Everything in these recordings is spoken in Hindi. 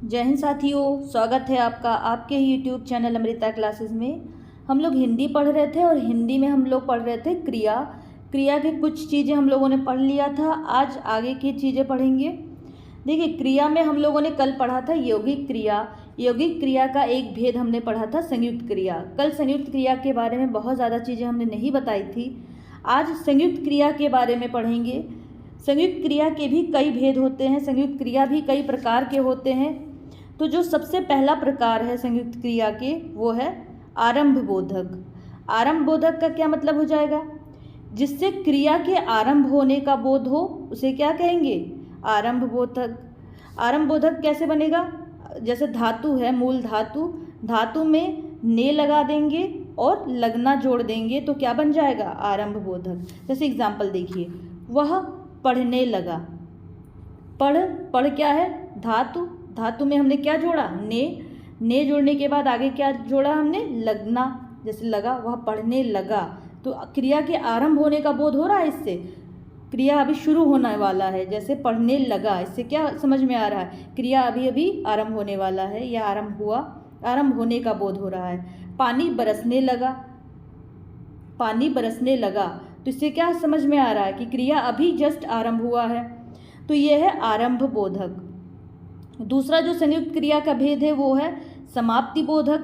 जय हिंद साथियों, स्वागत है आपका आपके ही यूट्यूब चैनल अमृता क्लासेस में। हम लोग हिंदी पढ़ रहे थे और हिंदी में हम लोग पढ़ रहे थे क्रिया की कुछ चीज़ें हम लोगों ने पढ़ लिया था। आज आगे की चीज़ें पढ़ेंगे। देखिए, क्रिया में हम लोगों ने कल पढ़ा था यौगिक क्रिया। यौगिक क्रिया का एक भेद हमने पढ़ा था संयुक्त क्रिया। कल संयुक्त क्रिया के बारे में बहुत ज़्यादा चीज़ें हमने नहीं बताई थी। आज संयुक्त क्रिया के बारे में पढ़ेंगे। संयुक्त क्रिया के भी कई भेद होते हैं, संयुक्त क्रिया भी कई प्रकार के होते हैं। तो जो सबसे पहला प्रकार है संयुक्त क्रिया के, वो है आरंभ बोधक। आरंभ बोधक का क्या मतलब हो जाएगा? जिससे क्रिया के आरंभ होने का बोध हो उसे क्या कहेंगे? आरंभ बोधक। आरंभ बोधक कैसे बनेगा? जैसे धातु है, मूल धातु में ने लगा देंगे और लगना जोड़ देंगे तो क्या बन जाएगा? आरंभ बोधक। जैसे एग्जाम्पल देखिए, वह पढ़ने लगा। पढ़ क्या है? धातु में हमने क्या जोड़ा? ने जोड़ने के बाद आगे क्या जोड़ा हमने? लगना। जैसे लगा, वह पढ़ने लगा, तो क्रिया के आरंभ होने का बोध हो रहा है। इससे क्रिया अभी शुरू होने वाला है। जैसे पढ़ने लगा, इससे क्या समझ में आ रहा है? क्रिया अभी आरंभ होने वाला है या आरंभ हुआ, आरंभ होने का बोध हो रहा है। पानी बरसने लगा, तो इससे क्या समझ में आ रहा है कि क्रिया अभी जस्ट आरंभ हुआ है। तो यह है आरंभ बोधक। दूसरा जो संयुक्त क्रिया का भेद है वो है समाप्ति बोधक।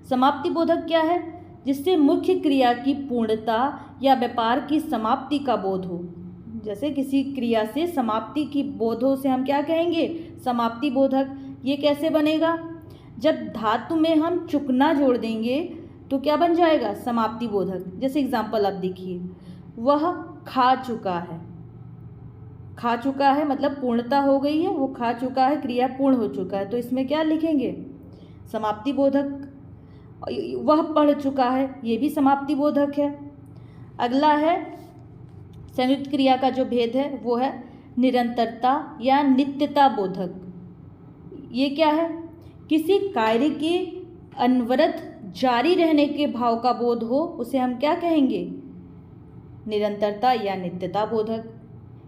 समाप्ति बोधक क्या है? जिससे मुख्य क्रिया की पूर्णता या व्यापार की समाप्ति का बोध हो। जैसे किसी क्रिया से समाप्ति की बोध हो से हम क्या कहेंगे? समाप्ति बोधक। ये कैसे बनेगा? जब धातु में हम चुकना जोड़ देंगे तो क्या बन जाएगा? समाप्ति बोधक। जैसे एग्जाम्पल आप देखिए, वह खा चुका है मतलब पूर्णता हो गई है, वो खा चुका है, क्रिया पूर्ण हो चुका है, तो इसमें क्या लिखेंगे? समाप्ति बोधक। वह पढ़ चुका है, ये भी समाप्ति बोधक है। अगला है संयुक्त क्रिया का जो भेद है वो है निरंतरता या नित्यता बोधक। ये क्या है? किसी कार्य के अनवरत जारी रहने के भाव का बोध हो उसे हम क्या कहेंगे? निरंतरता या नित्यता बोधक।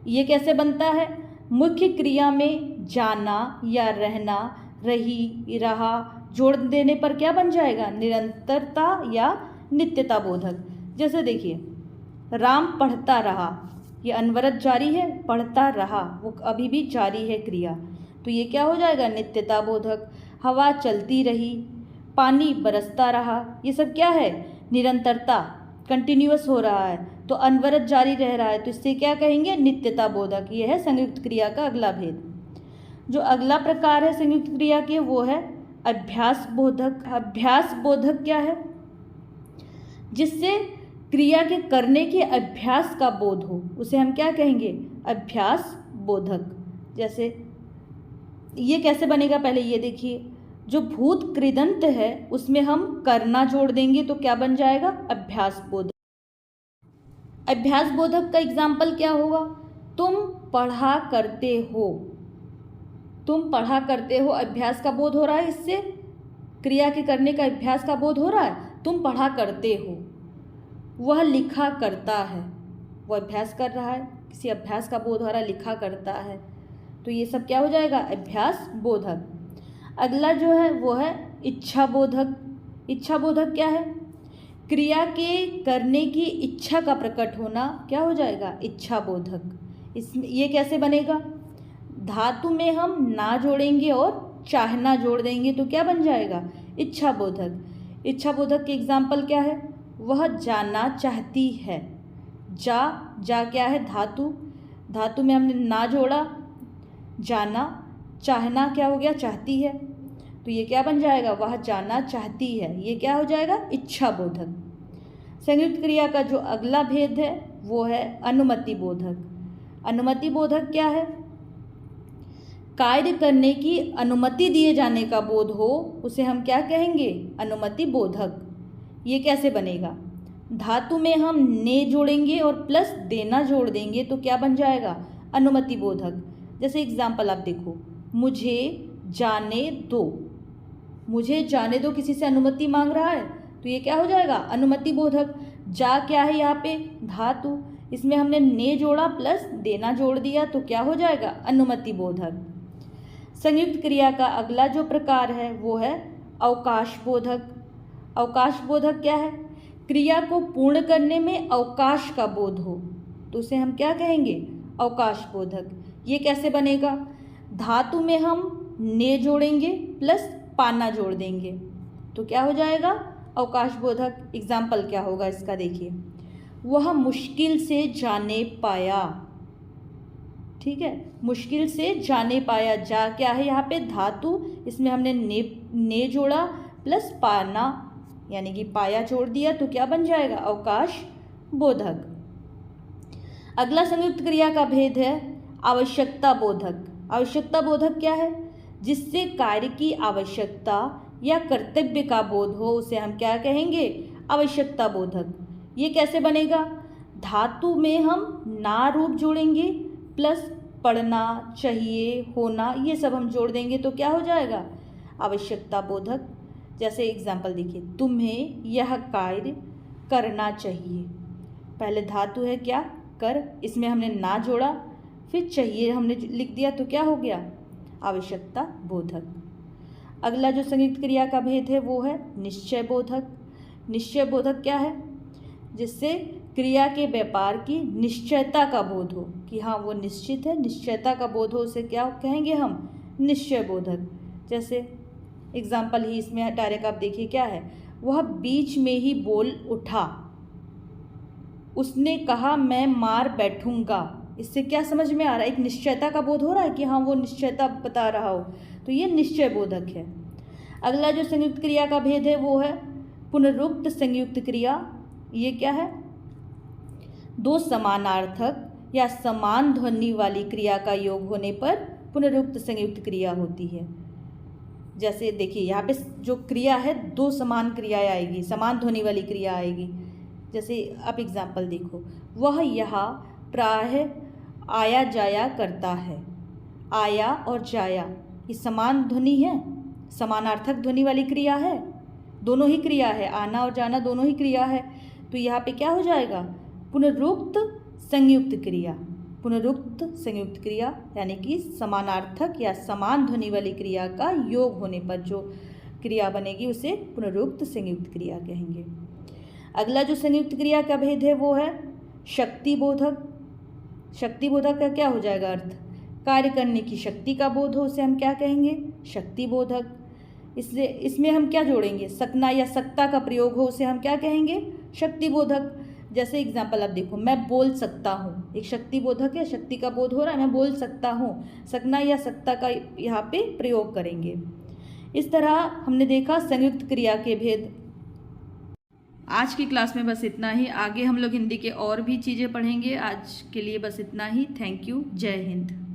ये कैसे बनता है? मुख्य क्रिया में जाना या रहना, रही, रहा जोड़ देने पर क्या बन जाएगा? निरंतरता या नित्यता बोधक। जैसे देखिए, राम पढ़ता रहा, ये अनवरत जारी है, पढ़ता रहा, वो अभी भी जारी है क्रिया, तो ये क्या हो जाएगा? नित्यता बोधक। हवा चलती रही, पानी बरसता रहा, ये सब क्या है? निरंतरता, कंटिन्यूअस हो रहा है, तो अनवरत जारी रह रहा है, तो इससे क्या कहेंगे? नित्यता बोधक। ये है संयुक्त क्रिया का अगला भेद। जो अगला प्रकार है संयुक्त क्रिया के वो है अभ्यास बोधक। अभ्यास बोधक क्या है? जिससे क्रिया के करने के अभ्यास का बोध हो उसे हम क्या कहेंगे? अभ्यास बोधक। जैसे ये कैसे बनेगा? पहले ये देखिए, जो भूत कृदंत है उसमें हम करना जोड़ देंगे तो क्या बन जाएगा? अभ्यास बोधक। अभ्यास बोधक का एग्जाम्पल क्या होगा? तुम पढ़ा करते हो, अभ्यास का बोध हो रहा है, इससे क्रिया के करने का अभ्यास का बोध हो रहा है। तुम पढ़ा करते हो। वह लिखा करता है, वो अभ्यास कर रहा है, किसी अभ्यास का बोध हो रहा है, लिखा करता है, तो ये सब क्या हो जाएगा? अभ्यास बोधक। अगला जो है वो है इच्छा बोधक। इच्छा बोधक क्या है? क्रिया के करने की इच्छा का प्रकट होना क्या हो जाएगा? इच्छा बोधक। इसमें ये कैसे बनेगा? धातु में हम ना जोड़ेंगे और चाहना जोड़ देंगे तो क्या बन जाएगा? इच्छा बोधक। इच्छा बोधक के एग्जाम्पल क्या है? वह जाना चाहती है। जा क्या है? धातु में हमने ना जोड़ा, जाना, चाहना क्या हो गया? चाहती है, तो ये क्या बन जाएगा? वह जाना चाहती है, ये क्या हो जाएगा? इच्छा बोधक। संयुक्त क्रिया का जो अगला भेद है वो है अनुमति बोधक। अनुमति बोधक क्या है? कार्य करने की अनुमति दिए जाने का बोध हो उसे हम क्या कहेंगे? अनुमति बोधक। ये कैसे बनेगा? धातु में हम ने जोड़ेंगे और प्लस देना जोड़ देंगे तो क्या बन जाएगा? अनुमति बोधक। जैसे एग्जाम्पल आप देखो, मुझे जाने दो, किसी से अनुमति मांग रहा है, तो ये क्या हो जाएगा? अनुमति बोधक। जा क्या है यहाँ पे? धातु, इसमें हमने ने जोड़ा प्लस देना जोड़ दिया तो क्या हो जाएगा? अनुमति बोधक। संयुक्त क्रिया का अगला जो प्रकार है वो है अवकाश बोधक। अवकाश बोधक क्या है? क्रिया को पूर्ण करने में अवकाश का बोध हो तो उसे हम क्या कहेंगे? अवकाश बोधक। ये कैसे बनेगा? धातु में हम ने जोड़ेंगे प्लस पाना जोड़ देंगे तो क्या हो जाएगा? अवकाश बोधक। एग्जाम्पल क्या होगा इसका देखिए, वह मुश्किल से जाने पाया। ठीक है, मुश्किल से जाने पाया। जा क्या है यहाँ पे? धातु, इसमें हमने ने जोड़ा प्लस पाना यानी कि पाया जोड़ दिया तो क्या बन जाएगा? अवकाश बोधक। अगला संयुक्त क्रिया का भेद है आवश्यकता बोधक। आवश्यकता बोधक क्या है? जिससे कार्य की आवश्यकता या कर्तव्य का बोध हो उसे हम क्या कहेंगे? आवश्यकता बोधक। ये कैसे बनेगा? धातु में हम ना रूप जोड़ेंगे प्लस पढ़ना, चाहिए, होना ये सब हम जोड़ देंगे तो क्या हो जाएगा? आवश्यकता बोधक। जैसे एग्जाम्पल देखिए, तुम्हें यह कार्य करना चाहिए। पहले धातु है क्या? कर, इसमें हमने ना जोड़ा फिर चाहिए हमने लिख दिया तो क्या हो गया? आवश्यकता बोधक। अगला जो संयुक्त क्रिया का भेद है वो है निश्चय बोधक। निश्चय बोधक क्या है? जिससे क्रिया के व्यापार की निश्चयता का बोध हो कि हाँ वो निश्चित है, निश्चयता का बोध हो उसे क्या कहेंगे हम? निश्चय बोधक। जैसे एग्जाम्पल ही इसमें डायरेक्ट आप देखिए क्या है, वह बीच में ही बोल उठा, उसने कहा मैं मार बैठूंगा। इससे क्या समझ में आ रहा है? एक निश्चयता का बोध हो रहा है कि हाँ वो निश्चयता बता रहा हो तो ये निश्चय बोधक है। अगला जो संयुक्त क्रिया का भेद है वो है पुनरुक्त संयुक्त क्रिया। ये क्या है? दो समानार्थक या समान ध्वनि वाली क्रिया का योग होने पर पुनरुक्त संयुक्त क्रिया होती है। जैसे देखिए यहाँ पे जो क्रिया है दो समान क्रियाएं आएगी, समान ध्वनि वाली क्रिया आएगी। जैसे आप एग्जाम्पल देखो, वह यहाँ प्रायः आया जाया करता है। आया और जाया ये समान ध्वनि है, समानार्थक ध्वनि वाली क्रिया है, दोनों ही क्रिया है, आना और जाना दोनों ही क्रिया है तो यहाँ पे क्या हो जाएगा? पुनरुक्त संयुक्त क्रिया। पुनरुक्त संयुक्त क्रिया यानी कि समानार्थक या समान ध्वनि वाली क्रिया का योग होने पर जो क्रिया बनेगी उसे पुनरुक्त संयुक्त क्रिया कहेंगे। अगला जो संयुक्त क्रिया का भेद है वो है शक्ति बोधक। शक्ति बोधक का क्या हो जाएगा अर्थ? कार्य करने की शक्ति का बोध हो उसे हम क्या कहेंगे? शक्ति बोधक। इसलिए इसमें हम क्या जोड़ेंगे? सकना या सकता का प्रयोग हो उसे हम क्या कहेंगे? शक्ति बोधक। जैसे एग्जाम्पल आप देखो, मैं बोल सकता हूँ, एक शक्ति बोधक है, शक्ति का बोध हो रहा है, मैं बोल सकता हूँ, सकना या सकता का यहाँ पे प्रयोग करेंगे। इस तरह हमने देखा संयुक्त क्रिया के भेद। आज की क्लास में बस इतना ही, आगे हम लोग हिंदी के और भी चीज़ें पढ़ेंगे। आज के लिए बस इतना ही। Thank you. जय हिंद।